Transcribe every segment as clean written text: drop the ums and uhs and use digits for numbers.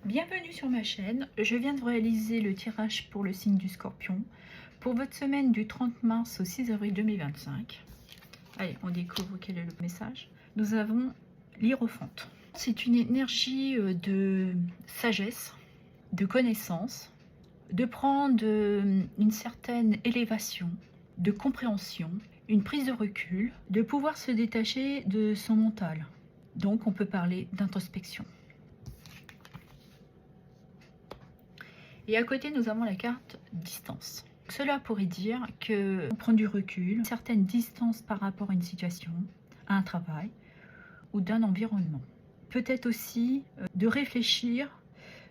Bienvenue sur ma chaîne, je viens de réaliser le tirage pour le signe du Scorpion pour votre semaine du 30 mars au 6 avril 2025. Allez, on découvre quel est le message. Nous avons l'Hiérophante. C'est une énergie de sagesse, de connaissance, de prendre une certaine élévation, de compréhension, une prise de recul, de pouvoir se détacher de son mental. Donc on peut parler d'introspection. Et à côté, nous avons la carte distance. Cela pourrait dire qu'on prend du recul, une certaine distance par rapport à une situation, à un travail ou d'un environnement. Peut-être aussi de réfléchir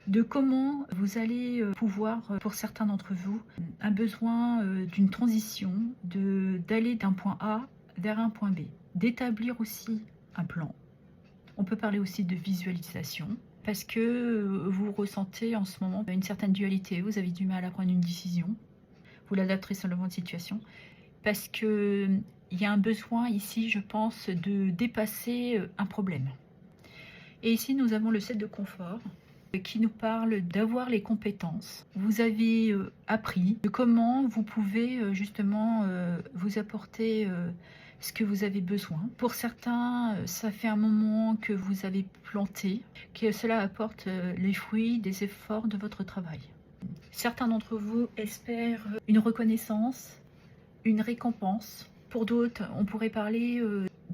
de comment vous allez pouvoir, pour certains d'entre vous, un besoin d'une transition, d'aller d'un point A vers un point B, d'établir aussi un plan. On peut parler aussi de visualisation, parce que vous ressentez en ce moment une certaine dualité, vous avez du mal à prendre une décision, vous l'adapterez selon votre situation, parce qu'il y a un besoin ici, je pense, de dépasser un problème. Et ici, nous avons le 7 de confort, qui nous parle d'avoir les compétences. Vous avez appris de comment vous pouvez justement vous apporter ce que vous avez besoin. Pour certains, ça fait un moment que vous avez planté, que cela apporte les fruits des efforts de votre travail. Certains d'entre vous espèrent une reconnaissance, une récompense. Pour d'autres, on pourrait parler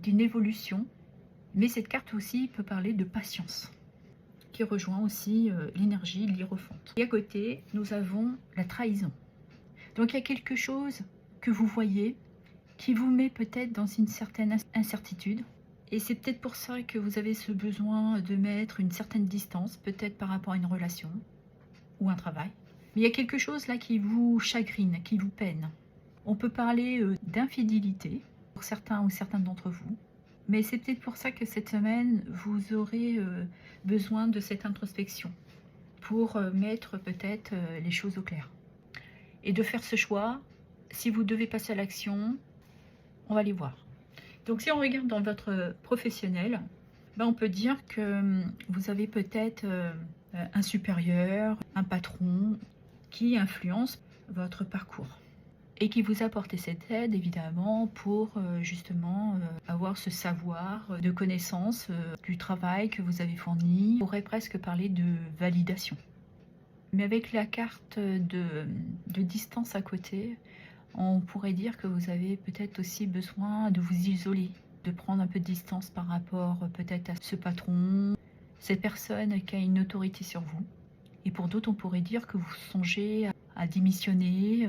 d'une évolution, mais cette carte aussi peut parler de patience, qui rejoint aussi l'énergie de l'Hiérophante. Et à côté, nous avons la trahison. Donc il y a quelque chose que vous voyez qui vous met peut-être dans une certaine incertitude. Et c'est peut-être pour ça que vous avez ce besoin de mettre une certaine distance, peut-être par rapport à une relation ou un travail. Mais il y a quelque chose là qui vous chagrine, qui vous peine. On peut parler d'infidélité pour certains ou certaines d'entre vous. Mais c'est peut-être pour ça que cette semaine, vous aurez besoin de cette introspection pour mettre peut-être les choses au clair. Et de faire ce choix, si vous devez passer à l'action, on va les voir. Donc si on regarde dans votre professionnel, on peut dire que vous avez peut-être un supérieur, un patron qui influence votre parcours et qui vous apporte cette aide évidemment pour justement avoir ce savoir de connaissance du travail que vous avez fourni. On pourrait presque parler de validation. Mais avec la carte de distance à côté, on pourrait dire que vous avez peut-être aussi besoin de vous isoler, de prendre un peu de distance par rapport peut-être à ce patron, cette personne qui a une autorité sur vous. Et pour d'autres, on pourrait dire que vous songez à démissionner,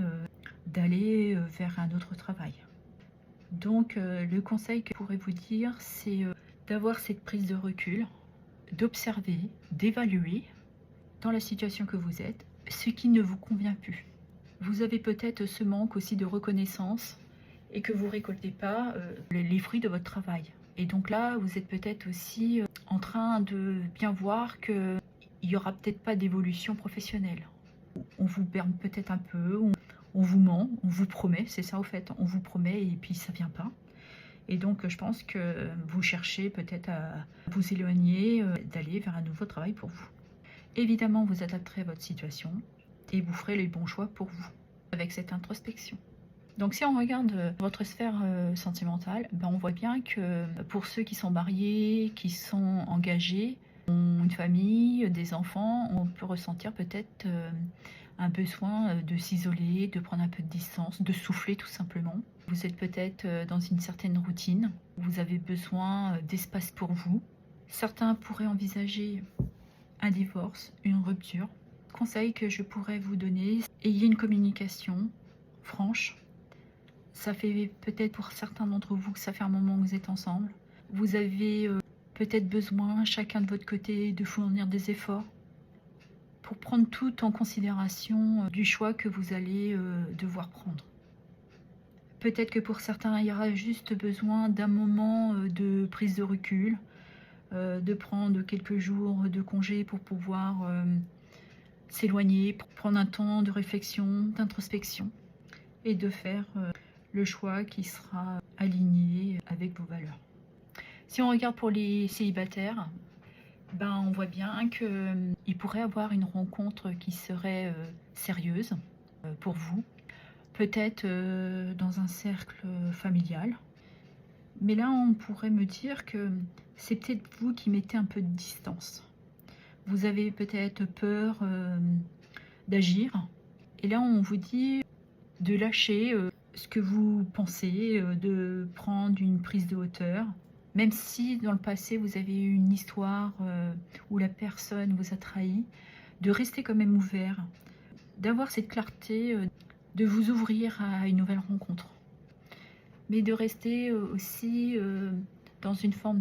d'aller vers un autre travail. Donc le conseil que je pourrais vous dire, c'est d'avoir cette prise de recul, d'observer, d'évaluer dans la situation que vous êtes ce qui ne vous convient plus. Vous avez peut-être ce manque aussi de reconnaissance et que vous ne récoltez pas les fruits de votre travail. Et donc là, vous êtes peut-être aussi en train de bien voir qu'il n'y aura peut-être pas d'évolution professionnelle. On vous berne peut-être un peu, on vous ment, on vous promet, c'est ça au fait, on vous promet et puis ça ne vient pas. Et donc je pense que vous cherchez peut-être à vous éloigner, d'aller vers un nouveau travail pour vous. Évidemment, vous adapterez à votre situation et vous ferez les bons choix pour vous avec cette introspection. Donc si on regarde votre sphère sentimentale, on voit bien que pour ceux qui sont mariés, qui sont engagés, ont une famille, des enfants, on peut ressentir peut-être un besoin de s'isoler, de prendre un peu de distance, de souffler tout simplement. Vous êtes peut-être dans une certaine routine, vous avez besoin d'espace pour vous. Certains pourraient envisager un divorce, une rupture. Conseil que je pourrais vous donner, ayez une communication franche. Ça fait peut-être pour certains d'entre vous que ça fait un moment que vous êtes ensemble. Vous avez peut-être besoin, chacun de votre côté, de fournir des efforts pour prendre tout en considération du choix que vous allez devoir prendre. Peut-être que pour certains, il y aura juste besoin d'un moment de prise de recul, de prendre quelques jours de congé pour pouvoir s'éloigner, pour prendre un temps de réflexion, d'introspection et de faire le choix qui sera aligné avec vos valeurs. Si on regarde pour les célibataires, Ben, on voit bien qu'il pourrait avoir une rencontre qui serait sérieuse pour vous, peut-être dans un cercle familial. Mais là, on pourrait me dire que c'est peut-être vous qui mettez un peu de distance. Vous avez peut-être peur d'agir. Et là, on vous dit de lâcher ce que vous pensez, de prendre une prise de hauteur. Même si dans le passé, vous avez eu une histoire où la personne vous a trahi, de rester quand même ouvert, d'avoir cette clarté, de vous ouvrir à une nouvelle rencontre. Mais de rester aussi dans une forme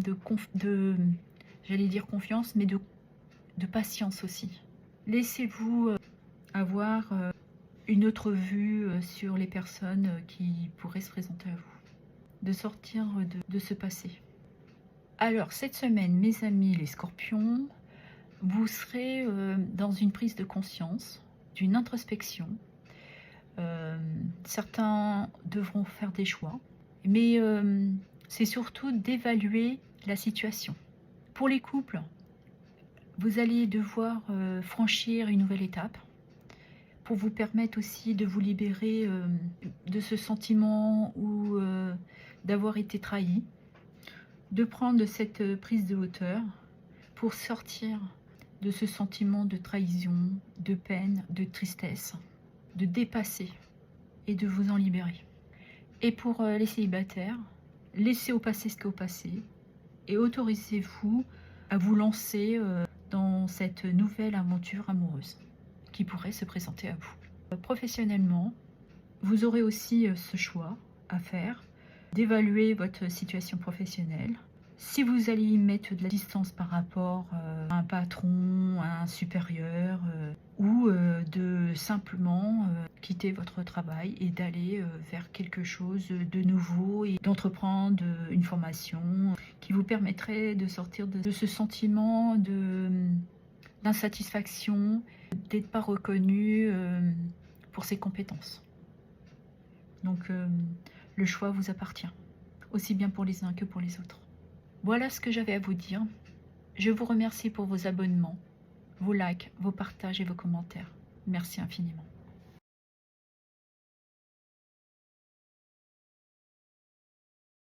j'allais dire confiance, mais de patience aussi. Laissez-vous avoir une autre vue sur les personnes qui pourraient se présenter à vous. De sortir de ce passé. Alors, cette semaine, mes amis les scorpions, vous serez dans une prise de conscience, d'une introspection. Certains devront faire des choix, mais c'est surtout d'évaluer la situation. Pour les couples, vous allez devoir franchir une nouvelle étape pour vous permettre aussi de vous libérer de ce sentiment ou d'avoir été trahi, de prendre cette prise de hauteur pour sortir de ce sentiment de trahison, de peine, de tristesse, de dépasser et de vous en libérer. Et pour les célibataires, laissez au passé ce qui est au passé et autorisez-vous à vous lancer dans cette nouvelle aventure amoureuse qui pourrait se présenter à vous. Professionnellement, vous aurez aussi ce choix à faire d'évaluer votre situation professionnelle. Si vous allez y mettre de la distance par rapport à un patron, à un supérieur, ou de simplement quitter votre travail et d'aller vers quelque chose de nouveau et d'entreprendre une formation qui vous permettrait de sortir de ce sentiment d'insatisfaction, d'être pas reconnu pour ses compétences. Donc le choix vous appartient, aussi bien pour les uns que pour les autres. Voilà ce que j'avais à vous dire. Je vous remercie pour vos abonnements, vos likes, vos partages et vos commentaires. Merci infiniment.